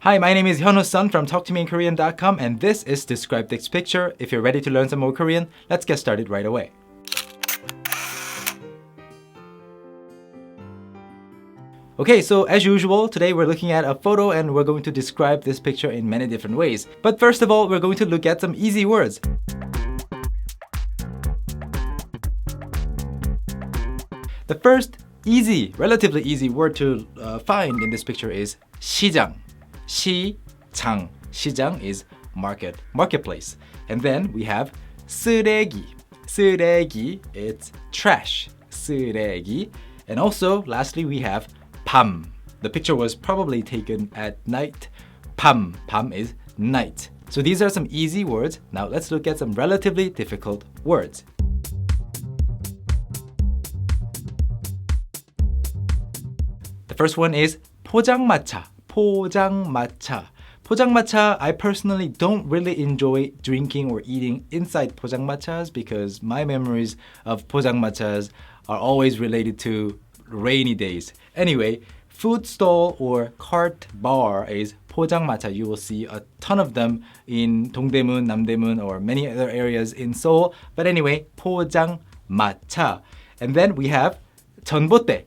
Hi, my name is Hyunwoo Sun from TalkToMeInKorean.com and this is Describe This Picture. If you're ready to learn some more Korean, let's get started right away. Okay, so as usual, today we're looking at a photo and we're going to describe this picture in many different ways. But first of all, we're going to look at some easy words. The first relatively easy word to find in this picture is 시장. 시장. 시장 is market, marketplace. And then we have 쓰레기. 쓰레기, it's trash. 쓰레기. And also, lastly, we have 밤. The picture was probably taken at night. 밤. 밤 is night. So these are some easy words. Now let's look at some relatively difficult words. The first one is 포장마차. 포장마차. 포장마차, I personally don't really enjoy drinking or eating inside 포장마차s because my memories of 포장마차s are always related to rainy days. Anyway, food stall or cart bar is 포장마차. You will see a ton of them in Dongdaemun, Namdaemun, or many other areas in Seoul. But anyway, 포장마차. And then we have 전봇대.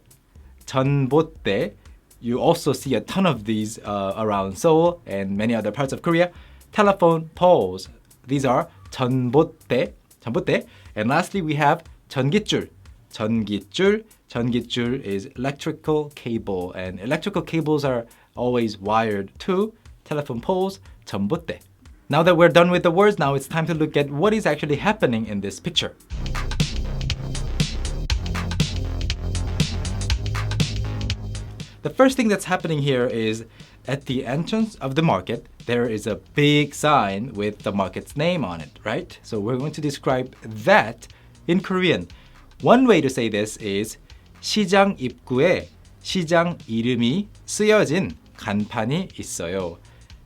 전봇대. You also see a ton of these around Seoul and many other parts of Korea. Telephone poles. These are 전봇대. 전봇대. And lastly, we have 전깃줄. 전깃줄. 전깃줄 is electrical cable. And electrical cables are always wired to telephone poles. 전봇대. Now that we're done with the words, now it's time to look at what is actually happening in this picture. The first thing that's happening here is at the entrance of the market, there is a big sign with the market's name on it, right? So we're going to describe that in Korean. One way to say this is 시장 입구에 시장 이름이 쓰여진 간판이 있어요.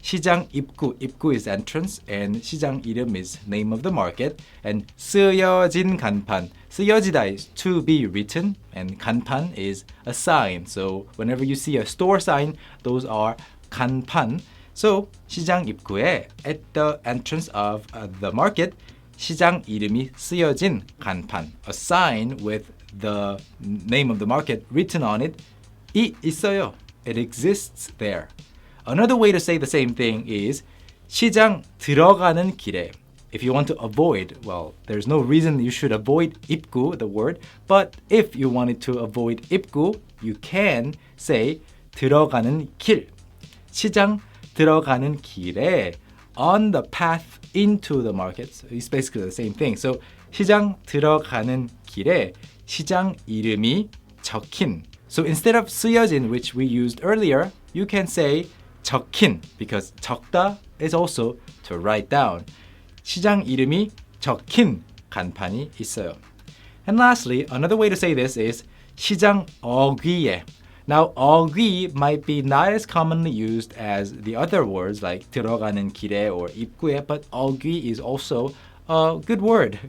시장 입구, 입구 is entrance and 시장 이름 is name of the market and 쓰여진 간판. 쓰여지다 is to be written and 간판 is a sign. So whenever you see a store sign, those are 간판. So 시장 입구에 at the entrance of the market, 시장 이름이 쓰여진 간판. A sign with the name of the market written on it. 이 있어요. It exists there. Another way to say the same thing is 시장 들어가는 길에. If you want to avoid, well, there's no reason you should avoid 입구, the word, but if you wanted to avoid 입구, you can say 들어가는 길. 시장 들어가는 길에 on the path into the market. So it's basically the same thing. So 시장 들어가는 길에 시장 이름이 적힌. So instead of 쓰여진, which we used earlier, you can say 적힌 because 적다 is also to write down. 시장 이름이 적힌 간판이 있어요. And lastly, another way to say this is 시장 어귀에. Now, 어귀 might be not as commonly used as the other words like 들어가는 길에 or 입구에, but 어귀 is also a good word,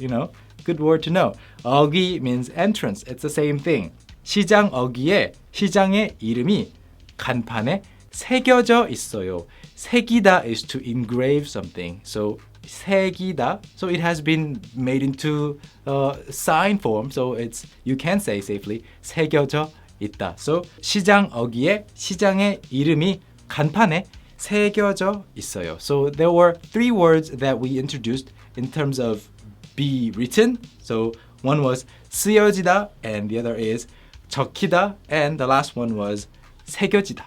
good word to know. 어귀 means entrance. It's the same thing. 시장 어귀에 시장의 이름이 간판에 새겨져 있어요. 새기다 is to engrave something. So 새기다. So it has been made into sign form. So you can say safely 새겨져 있다. So 시장 어귀에 시장의 이름이 간판에 새겨져 있어요. So there were three words that we introduced in terms of be written. So one was 쓰여지다 and the other is 적히다 and the last one was 새겨지다.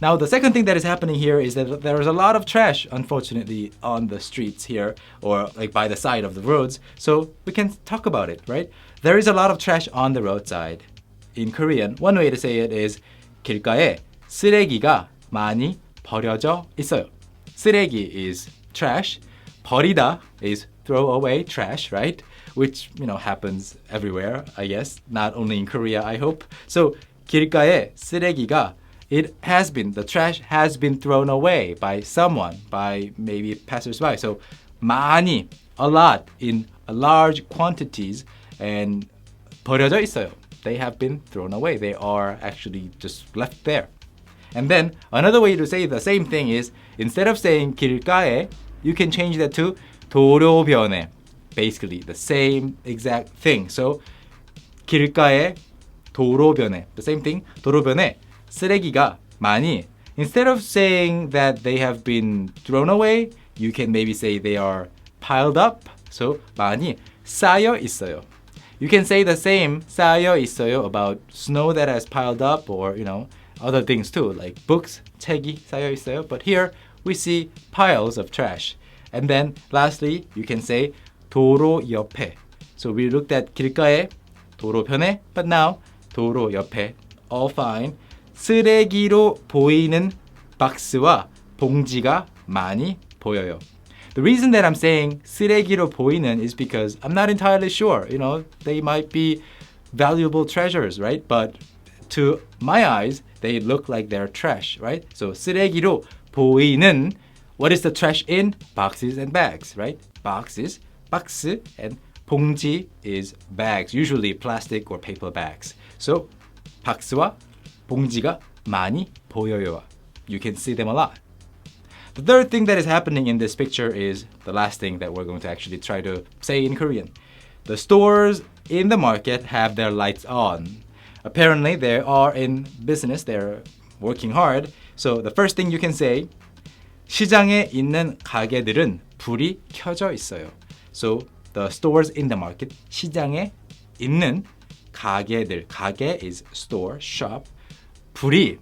Now, the second thing that is happening here is that there is a lot of trash, unfortunately, on the streets here or like by the side of the roads. So we can talk about it, right? There is a lot of trash on the roadside. In Korean, one way to say it is 길가에 쓰레기가 많이 버려져 있어요. 쓰레기 is trash. 버리다 is throw away trash, right? Which, happens everywhere, I guess. Not only in Korea, I hope. So 길가에 쓰레기가 the trash has been thrown away by someone, by maybe passersby. So 많이, a lot, in large quantities, and 버려져 있어요. They have been thrown away. They are actually just left there. And then another way to say the same thing is instead of saying 길가에, you can change that to 도로변에. Basically the same exact thing. So 길가에 도로변에, the same thing. 도로변에 쓰레기가 많이. Instead of saying that they have been thrown away, you can maybe say they are piled up. So 많이 쌓여 있어요. You can say the same 쌓여 있어요 about snow that has piled up or other things too, like books, 책이 쌓여 있어요. But here we see piles of trash. And then lastly, you can say 도로 옆에. So we looked at 길가에, 도로변에, but now 도로 옆에, all fine. 쓰레기로 보이는 박스와 봉지가 많이 보여요. The reason that I'm saying 쓰레기로 보이는 is because I'm not entirely sure. They might be valuable treasures, right? But to my eyes, they look like they're trash, right? So 쓰레기로 보이는, what is the trash in? Boxes and bags, right? Boxes, 박스, and 봉지 is bags, usually plastic or paper bags. So 박스와 봉지가 많이 보여요. You can see them a lot. The third thing that is happening in this picture is the last thing that we're going to actually try to say in Korean. The stores in the market have their lights on. Apparently, they are in business. They're working hard. So the first thing you can say, 시장에 있는 가게들은 불이 켜져 있어요. So the stores in the market, 시장에 있는 가게들, 가게 is store, shop. 불이,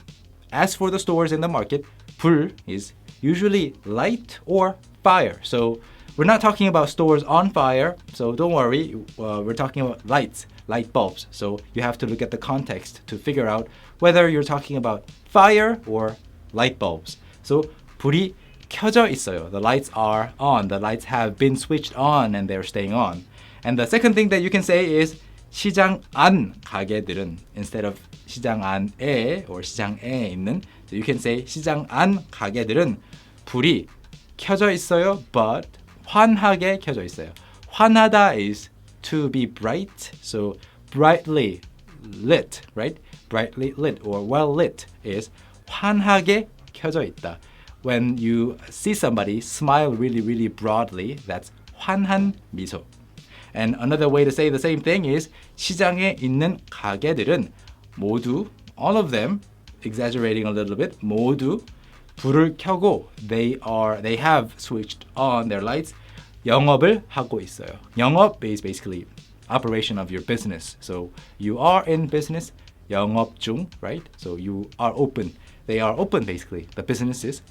as for the stores in the market, 불 is usually light or fire. So we're not talking about stores on fire. So don't worry, we're talking about lights, light bulbs. So you have to look at the context to figure out whether you're talking about fire or light bulbs. So 불이 켜져 있어요. The lights are on. The lights have been switched on and they're staying on. And the second thing that you can say is 시장 안 가게들은, instead of 시장 안에 or 시장에 있는, so you can say 시장 안 가게들은 불이 켜져 있어요, but 환하게 켜져 있어요. 환하다 is to be bright, so brightly lit, right? Brightly lit or well lit is 환하게 켜져 있다. When you see somebody smile really, really broadly, that's 환한 미소. And another way to say the same thing is 시장에 있는 가게들은 모두, all of them, exaggerating a little bit, 모두 불을 켜고 they have switched on their lights. 영업을 하고 있어요. 영업 is basically operation of your business. So you are in business, 영업 중, right? So you are open. They are open basically. The businesses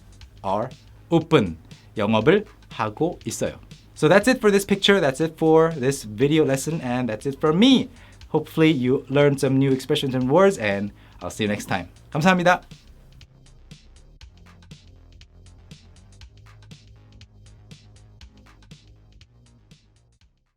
are open. 영업을 하고 있어요. So that's it for this picture. That's it for this video lesson. And that's it for me. Hopefully you learned some new expressions and words. And I'll see you next time. 감사합니다.